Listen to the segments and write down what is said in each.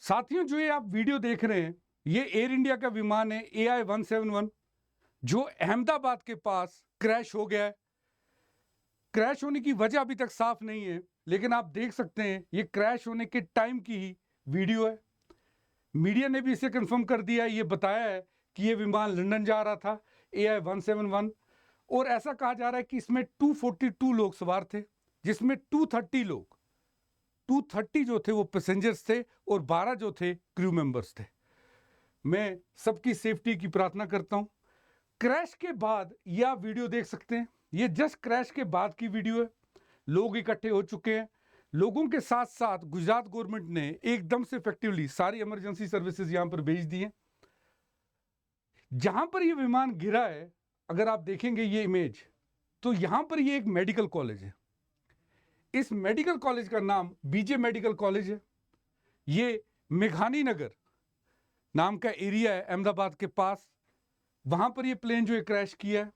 साथियों, जो ये आप वीडियो देख रहे हैं, ये एयर इंडिया का विमान है AI-171 जो अहमदाबाद के पास क्रैश हो गया है। क्रैश होने की वजह अभी तक साफ नहीं है, लेकिन आप देख सकते हैं ये क्रैश होने के टाइम की ही वीडियो है। मीडिया ने भी इसे कंफर्म कर दिया है, ये बताया है कि ये विमान लंदन जा रहा था AI-171 और ऐसा कहा जा रहा है कि इसमें 242 लोग सवार थे, जिसमें 230 जो थे वो पैसेंजर्स थे और 12 जो थे क्रू मेंबर्स थे। मैं सबकी सेफ्टी की प्रार्थना करता हूं। क्रैश के बाद यह आप वीडियो देख सकते हैं, ये जस्ट क्रैश के बाद की वीडियो है। लोग इकट्ठे हो चुके हैं। लोगों के साथ साथ गुजरात गवर्नमेंट ने एकदम से इफेक्टिवली सारी इमरजेंसी सर्विसेज यहां पर भेज दी हैं। जहां पर यह विमान गिरा है, अगर आप देखेंगे ये इमेज, तो यहां पर ये एक मेडिकल कॉलेज है। इस मेडिकल कॉलेज का नाम बीजे मेडिकल कॉलेज है। ये मेघानी नगर नाम का एरिया है अहमदाबाद के पास। वहां पर ये प्लेन जो है क्रैश किया है।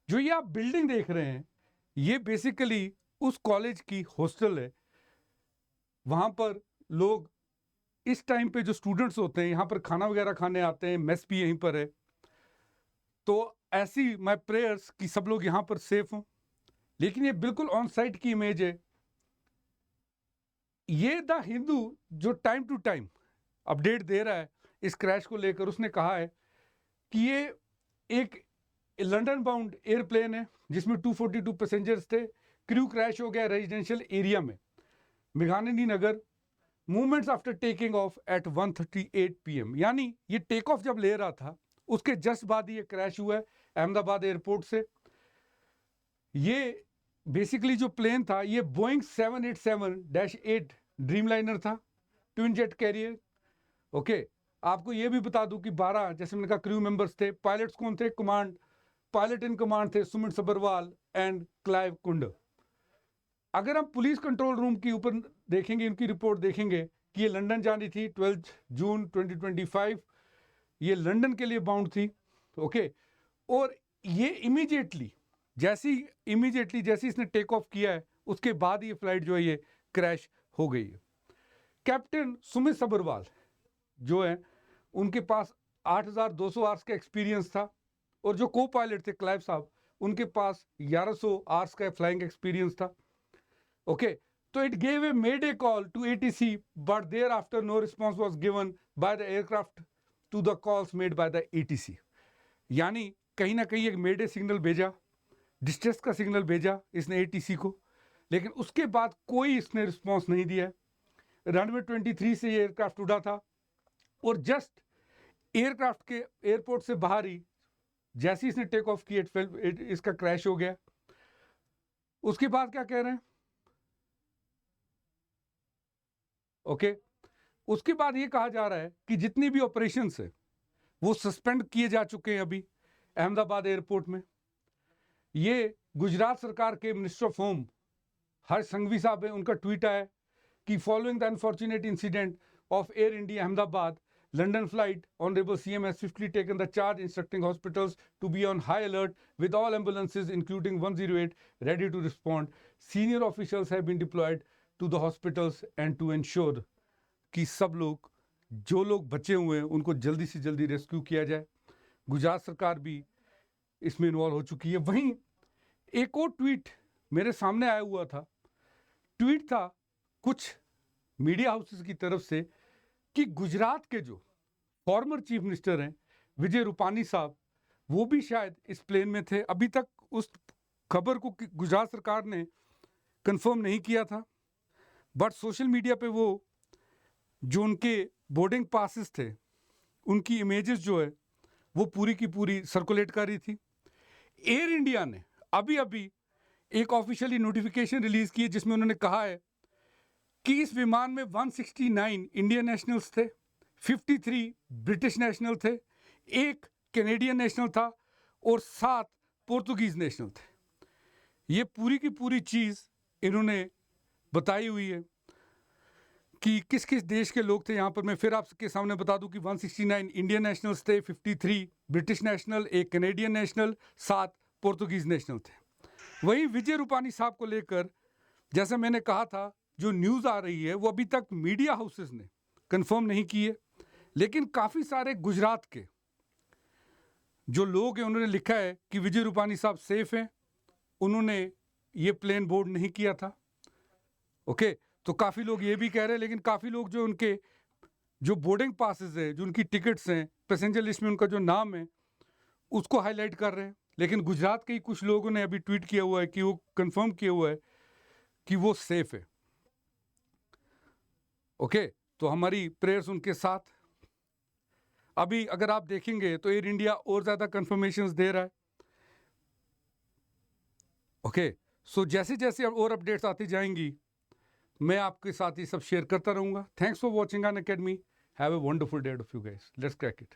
जो ये आप बिल्डिंग देख रहे हैं, ये बेसिकली उस कॉलेज की हॉस्टल है। वहां पर लोग इस टाइम पे जो स्टूडेंट्स होते हैं, यहां पर खाना वगैरह खाने आते हैं। मेस भी यहीं पर है। तो ऐसी माय प्रेयर्स कि सब लोग यहां पर सेफ हों। लेकिन ये बिल्कुल ऑन साइट की इमेज है। ये द हिंदू जो टाइम टू टाइम अपडेट दे रहा है इस क्रैश को लेकर, उसने कहा है कि ये एक लंदन बाउंड एयरप्लेन है जिसमें 242 पैसेंजर्स थे। क्रू क्रैश हो गया रेजिडेंशियल एरिया में मेघानी Nagar. Movements after taking off at 1:38 PM, यानी ये टेक ऑफ जब ले रहा था उसके जस्ट बाद ये क्रैश हुआ है अहमदाबाद एयरपोर्ट से। ये बेसिकली जो प्लेन था ये बोइंग 787-8 ड्रीमलाइनर था, ट्विन जेट कैरियर। ओके, आपको ये भी बता दूं कि 12 जैसे मैंने कहा क्रू मेंबर्स थे। पायलट्स कौन थे? पायलट इन कमांड थे सुमित सबरवाल एंड क्लाइव कुंड। अगर हम पुलिस कंट्रोल रूम के ऊपर देखेंगे, उनकी रिपोर्ट देखेंगे कि ये लंदन जानी थी 12 जून 2025। ये लंदन के लिए बाउंड थी। ओके, और ये इमीडिएटली जैसी इसने टेक ऑफ किया है उसके बाद ये फ्लाइट जो है ये क्रैश हो गई है। कैप्टन सुमित सबरवाल जो है, उनके पास 8,200 आवर्स का एक्सपीरियंस था और जो को पायलट थे क्लाइव साहब, उनके पास 1100 आवर्स का फ्लाइंग एक्सपीरियंस था। ओके, तो it gave a mayday call to ATC but thereafter no response was given by the aircraft to the calls made by the ATC। यानी कहीं ना कहीं एक मेडे सिग्नल भेजा, डिस्ट्रेस का सिग्नल भेजा इसने ATC को, लेकिन उसके बाद कोई इसने रिस्पॉन्स नहीं दिया। रनवे 23 से ये एयरक्राफ्ट उड़ा था और जस्ट एयरक्राफ्ट के एयरपोर्ट से बाहर ही जैसे इसने टेक ऑफ किया इसका क्रैश हो गया। उसके बाद क्या कह रहे हैं? ओके, उसके बाद ये कहा जा रहा है कि जितनी भी ऑपरेशंस है वो सस्पेंड किए जा चुके हैं अभी अहमदाबाद एयरपोर्ट में। ये गुजरात सरकार के मिनिस्टर ऑफ होम हर्ष संघवी साहब है, उनका ट्वीट आया कि following the unfortunate incident of air India Ahmedabad London flight, Honorable CM has swiftly taken the charge, instructing hospitals to be on high alert with all ambulances, including 108, ready to respond. Senior officials have been deployed to the hospitals and to ensure कि सब लोग, जो लोग बचे हुए हैं, उनको जल्दी से जल्दी रेस्क्यू किया जाए। गुजरात सरकार भी इसमें इन्वॉल्व हो चुकी है। वहीं एक और ट्वीट मेरे सामने आया हुआ था। ट्वीट था कुछ मीडिया हाउसेस की तरफ से कि गुजरात के जो फॉर्मर चीफ मिनिस्टर हैं विजय रूपानी साहब, वो भी शायद इस प्लेन में थे। अभी तक उस खबर को गुजरात सरकार ने कंफर्म नहीं किया था, बट सोशल मीडिया पे वो जो उनके बोर्डिंग पासेस थे उनकी इमेजेस जो है वो पूरी की पूरी सर्कुलेट कर रही थी। एयर इंडिया ने अभी अभी एक ऑफिशियली नोटिफिकेशन रिलीज की है जिसमें उन्होंने कहा है कि इस विमान में 169 इंडियन नेशनल्स थे, 53 ब्रिटिश नेशनल थे, 1 कैनेडियन नेशनल था और 7 पोर्तुगीज नेशनल थे। ये पूरी की पूरी चीज़ इन्होंने बताई हुई है कि किस किस देश के लोग थे यहाँ पर। मैं फिर आपके सामने बता दूं कि 169 इंडियन नेशनल्स थे, 53 British national, 1 Canadian national, 7 Portuguese national थे। वहीं विजय रूपानी साहब को लेकर जैसा मैंने कहा था, जो न्यूज़ आ रही है वो अभी तक मीडिया हाउसेस ने कंफर्म नहीं की है, लेकिन काफ़ी सारे गुजरात के जो लोग हैं उन्होंने लिखा है कि विजय रूपानी साहब सेफ हैं, उन्होंने ये प्लेन बोर्ड नहीं किया था। ओके, तो काफ़ी लोग ये भी कह रहे हैं, लेकिन काफ़ी लोग जो उनके जो बोर्डिंग पासेस है, जो उनकी टिकट्स हैं, पैसेंजर लिस्ट में उनका जो नाम है उसको हाईलाइट कर रहे हैं। लेकिन गुजरात के ही कुछ लोगों ने अभी ट्वीट किया हुआ है कि वो कंफर्म किया हुआ है कि वो सेफ है। ओके, तो हमारी प्रेयर्स उनके साथ। अभी अगर आप देखेंगे तो एयर इंडिया और ज़्यादा कंफर्मेशंस दे रहा है। ओके, सो जैसे जैसे और अपडेट्स आती जाएंगी मैं आपके साथ ये सब शेयर करता रहूँगा। Thanks for watching Unacademy. Have a wonderful day of you guys. Let's crack it.